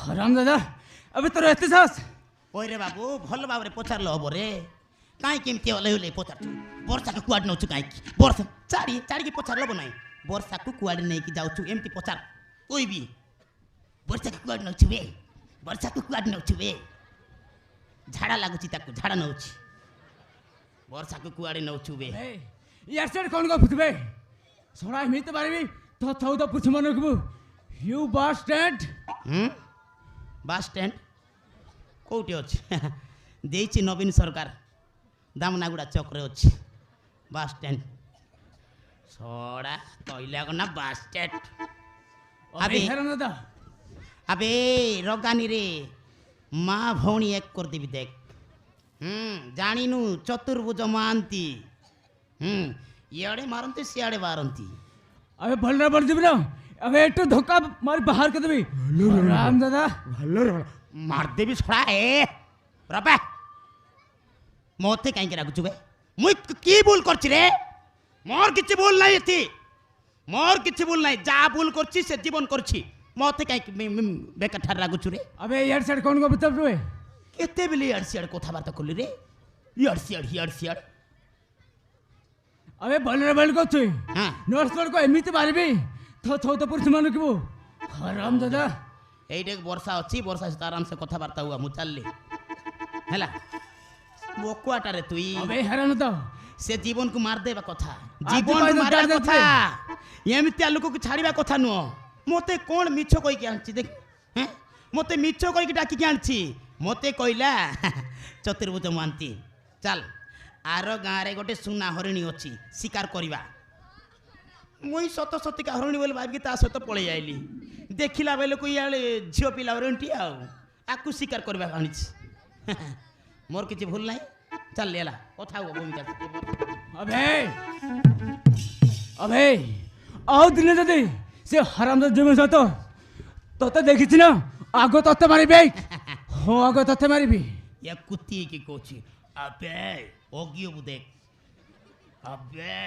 हराम दादा अबे तोर एते साहस ओए रे बाबू भल भाବରେ ପଚାରଲ ହବ ରେ କାଇଁ କେମିତି ଓଲେଇ ଓଲେଇ ପଚାରୁଛୁ ବର୍ଷାକୁ କୁଆଡେ ନଉଛୁ କାହିଁକି ବର୍ଷା ଚାଡ଼ିକି ପଚାରଲ ହବ ନାହିଁ ବର୍ଷାକୁ କୁଆଡେ ନେଇକି ଯାଉଛୁ ଏମିତି ପଚାର କହିବି ବର୍ଷାକୁ କୁଆଡେ ନଉଛୁ ବେ ବର୍ଷାକୁ କୁଆଡେ ନଉଛୁ ବେ ଝାଡ଼ା ଲାଗୁଛି ତାକୁ ଝାଡ଼ା ନଉଛି ବର୍ଷାକୁ କୁଆଡେ ନଉଛୁ ବେ यार सेड कौन को फुतबे सोडा एमिति मारिबी तो थौ तो पुछ मनकबु यू बस स्टैंड बस स्टैंड कोठी अछि देइछि नवीन सरकार दामनागुड़ा चौकरे अछि बस स्टैंड सोडा कहला को ना बस स्टैंड अबे हेरन दादा अबे रगानी रे माँ भौणी एक कर देबी देख जानिनु चतुर्भुज महांती इयाड़े मारंती सियाड़े मारंती अबे भलरा बड़ दिबना अबे एकटू धक्का मार बाहर कर देबी राम दादा भलो मार देबी छोड़ा ए रबा मोते काई के रागुछु बे मुई की भूल करछि रे मोर किछि भूल नाही एथि मोर किछि भूल नाही जा भूल करछि से जीवन करछि मोते काई बेकार ठार रागुछु रे अबे यार सेड कौन को बता रे केते बेली यार सियाड़ कथा बार्ता करली रे यार सियाड़ अबे भलरा बड़ को छु हां नर्स बड़ को एमिति मारिबी तो थौ तो पुछ मनकबु हराम दादा एइटे वर्षा अछि वर्षा से आराम से कथा बार्ता हुआ मु चलली हैला बोकुआटा रे तुई अबे हेरन तो से जीवन को मार देबा कथा जीवन को मारबा कथा एमितिया लोक को छाड़ीबा कथा नुओ मोते कोन मिछो कहि के आनछि देख हैं मोते मिछो कहि के डाकी के आनछि मोते कइला चतुर्भुज महांती चल आर गाँ रे गोटे सुना हरिणी अछि शिकार करबा मुई सत सतिका हरिणी बोल भाबी ता सहित पळै आइली देखिला बेले को याले झियो पिला हरिणटी आ आकु शिकार करबा आनिछि मोर किछि भूल नाही चल लेला कथा हो भूमिका अबे आओ दिने जदि से हराम दादा जमे सतो तते देखिछि ना आगो तते मारिबे हो आगो तते मारिबी या कुत्ती की कोची अबे ओगियो देख अबे